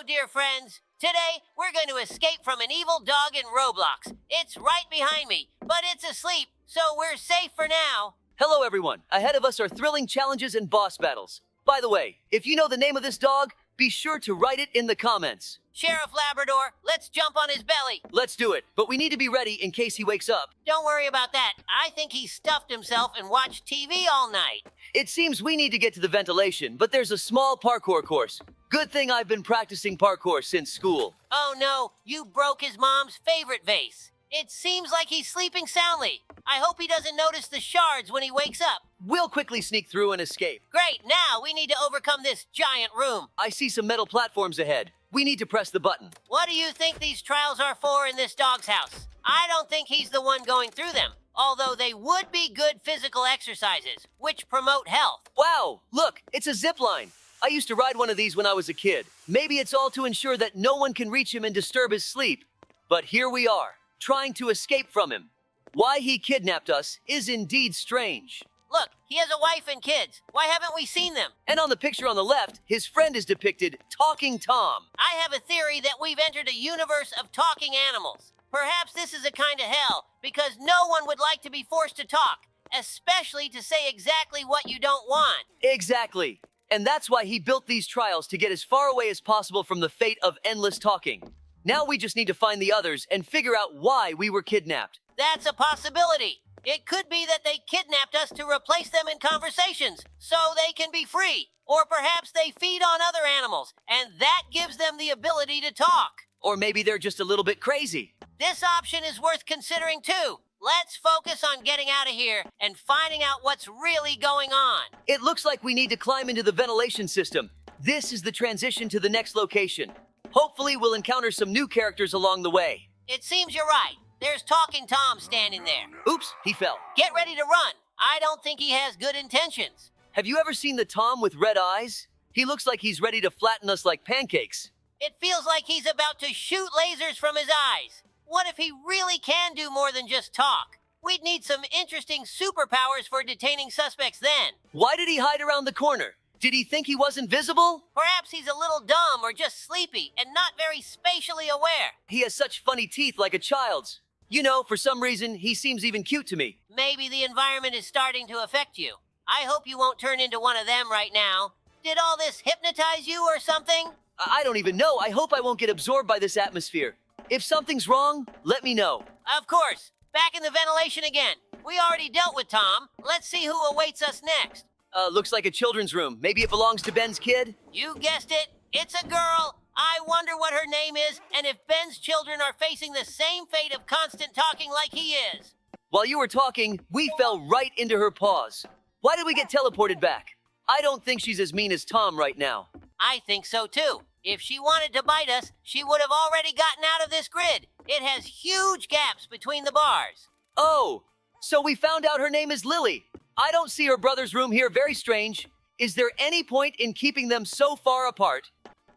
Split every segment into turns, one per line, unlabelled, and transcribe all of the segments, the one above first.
dear friends. Today, we're going to escape from an evil dog in Roblox. It's right behind me, but it's asleep, so we're safe for now.
Hello, everyone. Ahead of us are thrilling challenges and boss battles. By the way, if you know the name of this dog, be sure to write it in the comments.
Sheriff Labrador, let's jump on his belly.
Let's do it, but we need to be ready in case he wakes up.
Don't worry about that. I think he stuffed himself and watched TV all night.
It seems we need to get to the ventilation, but there's a small parkour course. Good thing I've been practicing parkour since school.
Oh no, you broke his mom's favorite vase. It seems like he's sleeping soundly. I hope he doesn't notice the shards when he wakes up.
We'll quickly sneak through and escape.
Great, now we need to overcome this giant room.
I see some metal platforms ahead. We need to press the button.
What do you think these trials are for in this dog's house? I don't think he's the one going through them, although they would be good physical exercises, which promote health.
Wow, look, it's a zip line. I used to ride one of these when I was a kid. Maybe it's all to ensure that no one can reach him and disturb his sleep. But here we are, trying to escape from him. Why he kidnapped us is indeed strange.
Look, he has a wife and kids. Why haven't we seen them?
And on the picture on the left, his friend is depicted Talking Tom.
I have a theory that we've entered a universe of talking animals. Perhaps this is a kind of hell, because no one would like to be forced to talk, especially to say exactly what you don't want.
Exactly. And that's why he built these trials, to get as far away as possible from the fate of endless talking. Now we just need to find the others and figure out why we were kidnapped.
That's a possibility. It could be that they kidnapped us to replace them in conversations, so they can be free. Or perhaps they feed on other animals, and that gives them the ability to talk.
Or maybe they're just a little bit crazy.
This option is worth considering too. Let's focus on getting out of here and finding out what's really going on.
It looks like we need to climb into the ventilation system. This is the transition to the next location. Hopefully we'll encounter some new characters along the way.
It seems you're right. There's Talking Tom standing there.
Oops, he fell.
Get ready to run. I don't think he has good intentions.
Have you ever seen the Tom with red eyes? He looks like he's ready to flatten us like pancakes.
It feels like he's about to shoot lasers from his eyes. What if he really can do more than just talk? We'd need some interesting superpowers for detaining suspects then.
Why did he hide around the corner? Did he think he wasn't visible?
Perhaps he's a little dumb or just sleepy and not very spatially aware.
He has such funny teeth like a child's. You know, for some reason, he seems even cute to me.
Maybe the environment is starting to affect you. I hope you won't turn into one of them right now. Did all this hypnotize you or something?
I don't even know. I hope I won't get absorbed by this atmosphere. If something's wrong, let me know.
Of course. Back in the ventilation again. We already dealt with Tom. Let's see who awaits us next.
Looks like a children's room. Maybe it belongs to Ben's kid?
You guessed it. It's a girl. I wonder what her name is and if Ben's children are facing the same fate of constant talking like he is.
While you were talking, we fell right into her paws. Why did we get teleported back? I don't think she's as mean as Tom right now.
I think so too. If she wanted to bite us, she would have already gotten out of this grid. It has huge gaps between the bars.
Oh, so we found out her name is Lily. I don't see her brother's room here. Very strange. Is there any point in keeping them so far apart?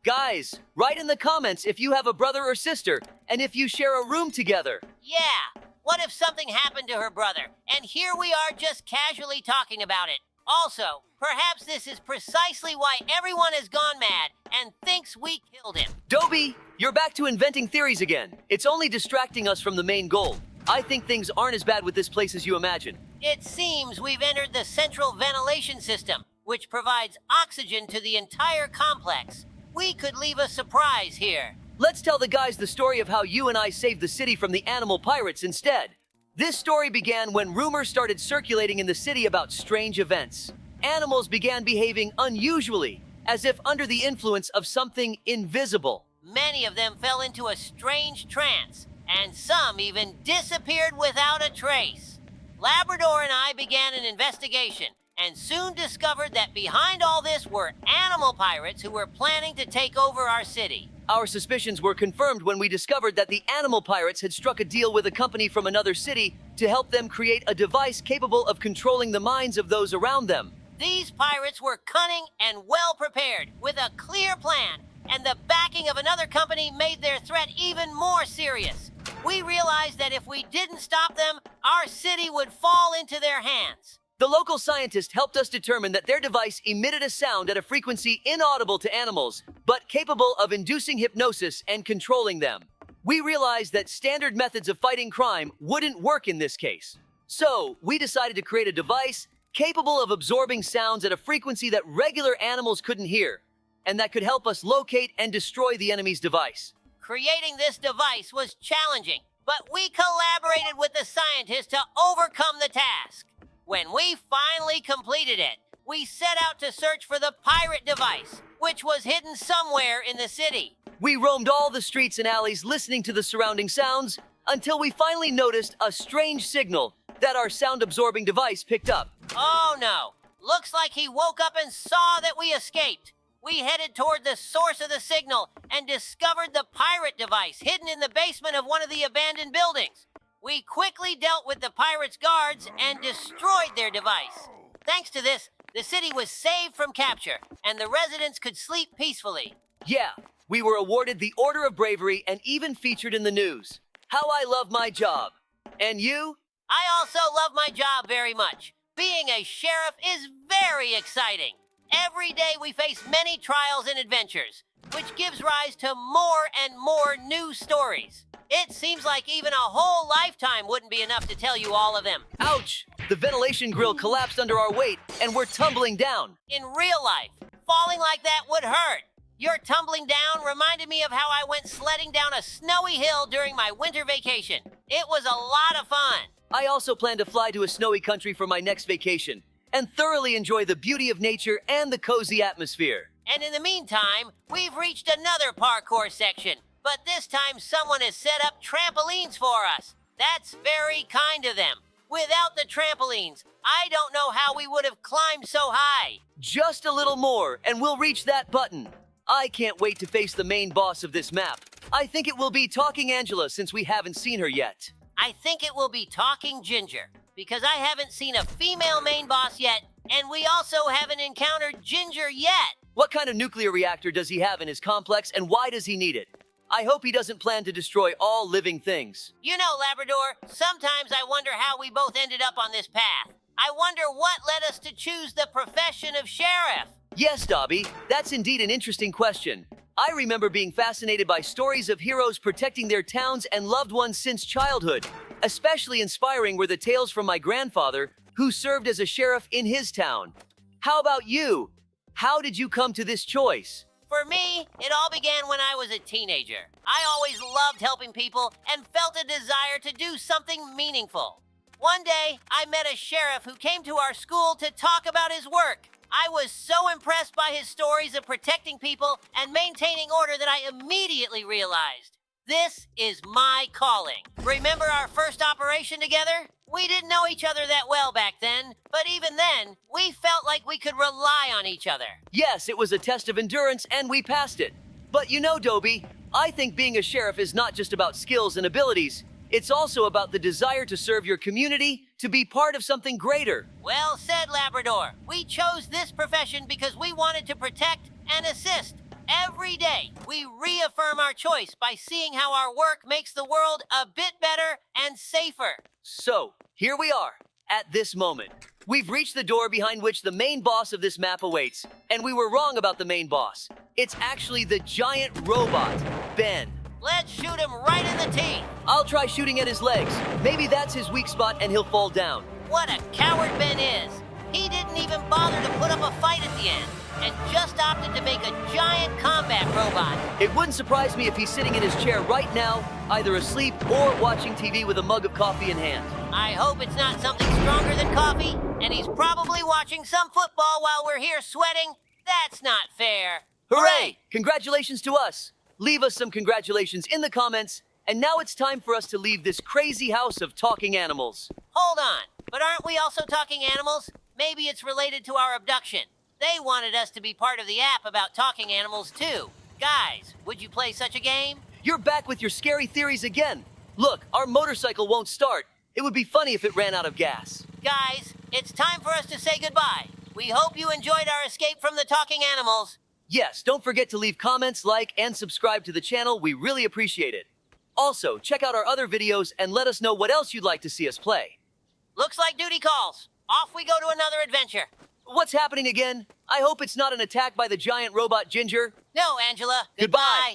Guys, write in the comments if you have a brother or sister, and if you share a room together.
Yeah, what if something happened to her brother, and here we are just casually talking about it? Also, perhaps this is precisely why everyone has gone mad and thinks we killed him.
Dobie, you're back to inventing theories again. It's only distracting us from the main goal. I think things aren't as bad with this place as you imagine.
It seems we've entered the central ventilation system, which provides oxygen to the entire complex. We could leave a surprise here.
Let's tell the guys the story of how you and I saved the city from the animal pirates instead. This story began when rumors started circulating in the city about strange events. Animals began behaving unusually, as if under the influence of something invisible.
Many of them fell into a strange trance, and some even disappeared without a trace. Labrador and I began an investigation, and soon discovered that behind all this were animal pirates who were planning to take over our city.
Our suspicions were confirmed when we discovered that the animal pirates had struck a deal with a company from another city to help them create a device capable of controlling the minds of those around them.
These pirates were cunning and well prepared, with a clear plan, and the backing of another company made their threat even more serious. We realized that if we didn't stop them, our city would fall into their hands.
The local scientist helped us determine that their device emitted a sound at a frequency inaudible to animals, but capable of inducing hypnosis and controlling them. We realized that standard methods of fighting crime wouldn't work in this case. So, we decided to create a device capable of absorbing sounds at a frequency that regular animals couldn't hear, and that could help us locate and destroy the enemy's device.
Creating this device was challenging, but we collaborated with the scientists to overcome the task. When we finally completed it, we set out to search for the pirate device, which was hidden somewhere in the city.
We roamed all the streets and alleys listening to the surrounding sounds until we finally noticed a strange signal that our sound-absorbing device picked up.
Oh no! Looks like he woke up and saw that we escaped. We headed toward the source of the signal and discovered the pirate device hidden in the basement of one of the abandoned buildings. We quickly dealt with the pirates' guards and destroyed their device. Thanks to this, the city was saved from capture, and the residents could sleep peacefully.
Yeah, we were awarded the Order of Bravery and even featured in the news. How I love my job. And you?
I also love my job very much. Being a sheriff is very exciting. Every day we face many trials and adventures, which gives rise to more and more new stories. It seems like even a whole lifetime wouldn't be enough to tell you all of them.
Ouch! The ventilation grill collapsed under our weight and we're tumbling down.
In real life, falling like that would hurt. Your tumbling down reminded me of how I went sledding down a snowy hill during my winter vacation. It was a lot of fun.
I also plan to fly to a snowy country for my next vacation and thoroughly enjoy the beauty of nature and the cozy atmosphere.
And in the meantime, we've reached another parkour section, but this time someone has set up trampolines for us. That's very kind of them. Without the trampolines, I don't know how we would have climbed so high.
Just a little more and we'll reach that button. I can't wait to face the main boss of this map. I think it will be Talking Angela since we haven't seen her yet.
I think it will be Talking Ginger, because I haven't seen a female main boss yet, and we also haven't encountered Ginger yet.
What kind of nuclear reactor does he have in his complex and why does he need it? I hope he doesn't plan to destroy all living things.
You know, Labrador, sometimes I wonder how we both ended up on this path. I wonder what led us to choose the profession of sheriff.
Yes, Dobie, that's indeed an interesting question. I remember being fascinated by stories of heroes protecting their towns and loved ones since childhood. Especially inspiring were the tales from my grandfather, who served as a sheriff in his town. How about you? How did you come to this choice?
For me, it all began when I was a teenager. I always loved helping people and felt a desire to do something meaningful. One day, I met a sheriff who came to our school to talk about his work. I was so impressed by his stories of protecting people and maintaining order that I immediately realized, this is my calling. Remember our first operation together? We didn't know each other that well back then, but even then, we felt like we could rely on each other.
Yes, it was a test of endurance and we passed it. But you know, Dobie, I think being a sheriff is not just about skills and abilities. It's also about the desire to serve your community, to be part of something greater.
Well said, Labrador. We chose this profession because we wanted to protect and assist. Every day, we reaffirm our choice by seeing how our work makes the world a bit better and safer.
So, here we are, at this moment. We've reached the door behind which the main boss of this map awaits. And we were wrong about the main boss. It's actually the giant robot, Ben.
Let's shoot him right in the teeth.
I'll try shooting at his legs. Maybe that's his weak spot and he'll fall down.
What a coward Ben is. He didn't even bother to put up a fight at the end and just opted to make a giant combat robot.
It wouldn't surprise me if he's sitting in his chair right now, either asleep or watching TV with a mug of coffee in hand.
I hope it's not something stronger than coffee, and he's probably watching some football while we're here sweating. That's not fair.
Hooray! Congratulations to us. Leave us some congratulations in the comments. And now it's time for us to leave this crazy house of talking animals.
Hold on, but aren't we also talking animals? Maybe it's related to our abduction. They wanted us to be part of the app about talking animals too. Guys, would you play such a game?
You're back with your scary theories again. Look, our motorcycle won't start. It would be funny if it ran out of gas.
Guys, it's time for us to say goodbye. We hope you enjoyed our escape from the talking animals.
Yes, don't forget to leave comments, like, and subscribe to the channel. We really appreciate it. Also, check out our other videos and let us know what else you'd like to see us play.
Looks like duty calls. Off we go to another adventure.
What's happening again? I hope it's not an attack by the giant robot Ginger.
No, Angela.
Goodbye.